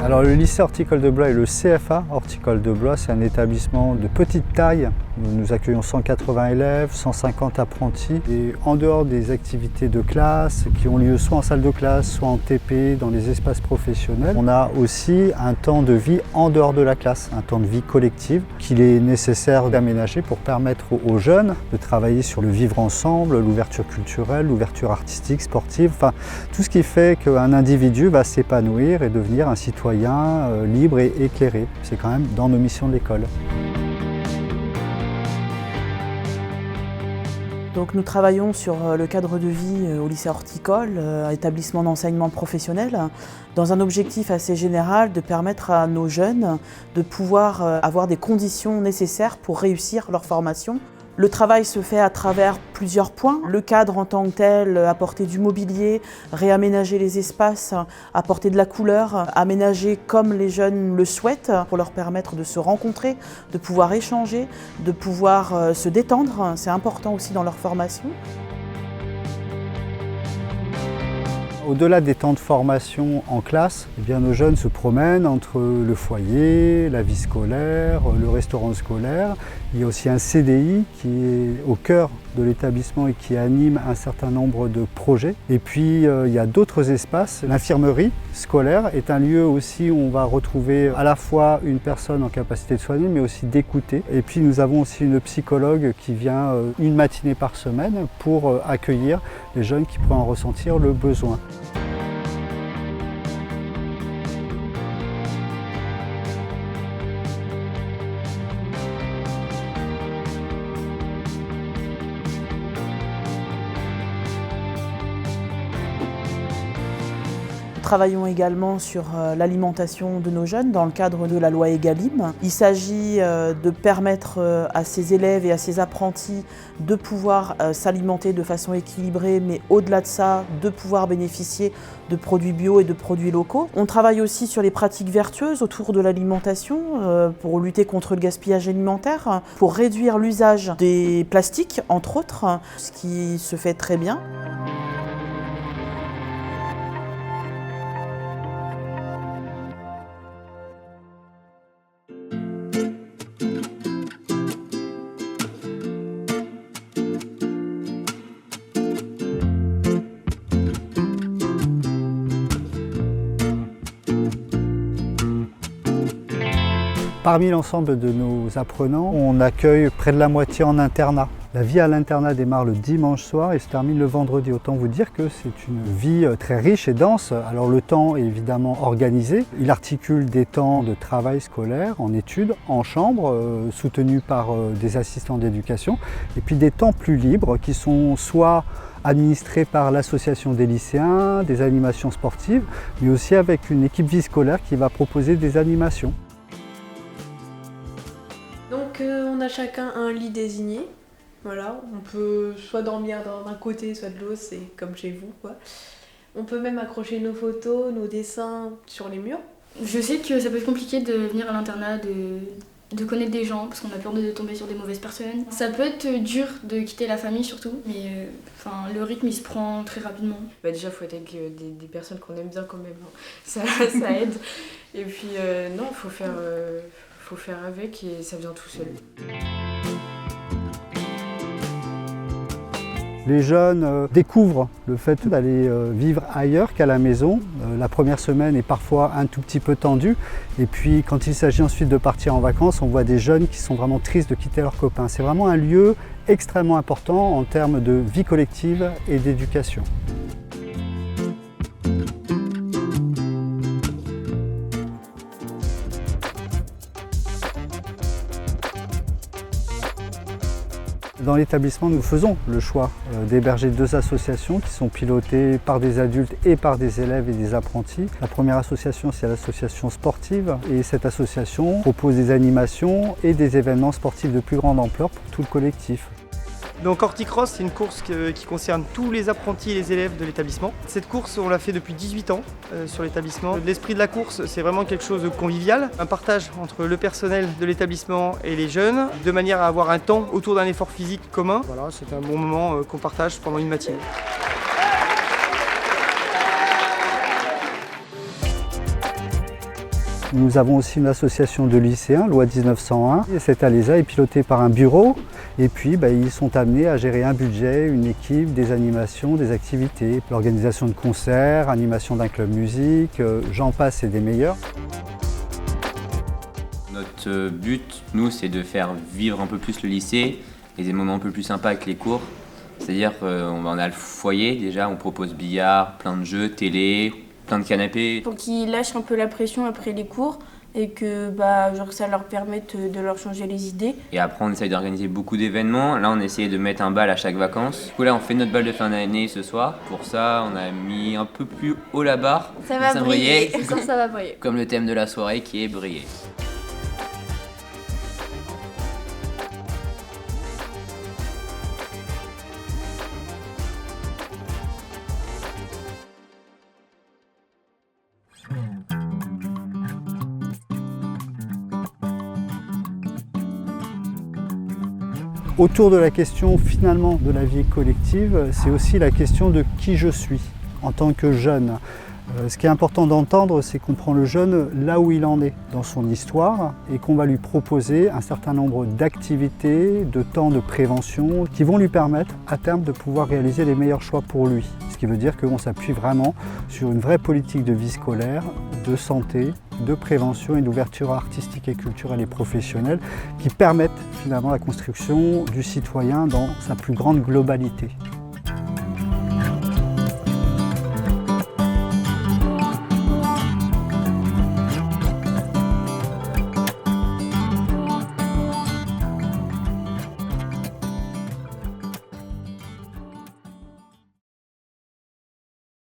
Alors le lycée horticole de Blois et le CFA horticole de Blois, c'est un établissement de petite taille. Nous accueillons 180 élèves, 150 apprentis. Et en dehors des activités de classe qui ont lieu soit en salle de classe, soit en TP, dans les espaces professionnels, on a aussi un temps de vie en dehors de la classe, un temps de vie collective qu'il est nécessaire d'aménager pour permettre aux jeunes de travailler sur le vivre ensemble, l'ouverture culturelle, l'ouverture artistique, sportive, enfin tout ce qui fait qu'un individu va s'épanouir et devenir un citoyen libre et éclairé. C'est quand même dans nos missions de l'école. Donc nous travaillons sur le cadre de vie au lycée horticole, établissement d'enseignement professionnel, dans un objectif assez général de permettre à nos jeunes de pouvoir avoir des conditions nécessaires pour réussir leur formation. Le travail se fait à travers plusieurs points. Le cadre en tant que tel, apporter du mobilier, réaménager les espaces, apporter de la couleur, aménager comme les jeunes le souhaitent pour leur permettre de se rencontrer, de pouvoir échanger, de pouvoir se détendre. C'est important aussi dans leur formation. Au-delà des temps de formation en classe, eh bien, nos jeunes se promènent entre le foyer, la vie scolaire, le restaurant scolaire. Il y a aussi un CDI qui est au cœur de l'établissement et qui anime un certain nombre de projets. Et puis il y a d'autres espaces. L'infirmerie scolaire est un lieu aussi où on va retrouver à la fois une personne en capacité de soigner mais aussi d'écouter. Et puis nous avons aussi une psychologue qui vient une matinée par semaine pour accueillir les jeunes qui pourraient en ressentir le besoin. Nous travaillons également sur l'alimentation de nos jeunes dans le cadre de la loi Egalim. Il s'agit de permettre à ces élèves et à ces apprentis de pouvoir s'alimenter de façon équilibrée, mais au-delà de ça, de pouvoir bénéficier de produits bio et de produits locaux. On travaille aussi sur les pratiques vertueuses autour de l'alimentation pour lutter contre le gaspillage alimentaire, pour réduire l'usage des plastiques, entre autres, ce qui se fait très bien. Parmi l'ensemble de nos apprenants, on accueille près de la moitié en internat. La vie à l'internat démarre le dimanche soir et se termine le vendredi. Autant vous dire que c'est une vie très riche et dense. Alors le temps est évidemment organisé. Il articule des temps de travail scolaire, en études, en chambre, soutenus par des assistants d'éducation, et puis des temps plus libres qui sont soit administrés par l'association des lycéens, des animations sportives, mais aussi avec une équipe vie scolaire qui va proposer des animations. Donc on a chacun un lit désigné, voilà, on peut soit dormir d'un côté, soit de l'autre, c'est comme chez vous, quoi. On peut même accrocher nos photos, nos dessins sur les murs. Je sais que ça peut être compliqué de venir à l'internat, de connaître des gens, parce qu'on a peur de tomber sur des mauvaises personnes. Ça peut être dur de quitter la famille surtout, mais le rythme il se prend très rapidement. Déjà, il faut être avec des personnes qu'on aime bien quand même, ça aide. Et puis non, il faut faire avec et ça vient tout seul. Les jeunes découvrent le fait d'aller vivre ailleurs qu'à la maison. La première semaine est parfois un tout petit peu tendue. Et puis quand il s'agit ensuite de partir en vacances, on voit des jeunes qui sont vraiment tristes de quitter leurs copains. C'est vraiment un lieu extrêmement important en termes de vie collective et d'éducation. Dans l'établissement, nous faisons le choix d'héberger deux associations qui sont pilotées par des adultes et par des élèves et des apprentis. La première association, c'est l'association sportive et cette association propose des animations et des événements sportifs de plus grande ampleur pour tout le collectif. Donc Horticross, c'est une course qui concerne tous les apprentis et les élèves de l'établissement. Cette course, on l'a fait depuis 18 ans sur l'établissement. L'esprit de la course, c'est vraiment quelque chose de convivial, un partage entre le personnel de l'établissement et les jeunes, de manière à avoir un temps autour d'un effort physique commun. Voilà, c'est un bon moment qu'on partage pendant une matinée. Nous avons aussi une association de lycéens, loi 1901. Et cette ALESA est pilotée par un bureau et puis ils sont amenés à gérer un budget, une équipe, des animations, des activités, l'organisation de concerts, animation d'un club musique, j'en passe et des meilleurs. Notre but, nous, c'est de faire vivre un peu plus le lycée et des moments un peu plus sympas avec les cours. C'est-à-dire qu'on a le foyer, déjà, on propose billard, plein de jeux, télé, plein de canapés. Pour qu'ils lâchent un peu la pression après les cours et que ça leur permette de leur changer les idées. Et après, on essaye d'organiser beaucoup d'événements. Là, on essaye de mettre un bal à chaque vacances. Du coup, là, on fait notre bal de fin d'année ce soir. Pour ça, on a mis un peu plus haut la barre. Ça va briller. Ce soir, ça va briller. Comme le thème de la soirée qui est briller. Autour de la question finalement de la vie collective, c'est aussi la question de qui je suis en tant que jeune. Ce qui est important d'entendre, c'est qu'on prend le jeune là où il en est dans son histoire et qu'on va lui proposer un certain nombre d'activités, de temps de prévention qui vont lui permettre à terme de pouvoir réaliser les meilleurs choix pour lui. Ce qui veut dire qu'on s'appuie vraiment sur une vraie politique de vie scolaire, de santé, de prévention et d'ouverture artistique et culturelle et professionnelle qui permettent finalement la construction du citoyen dans sa plus grande globalité.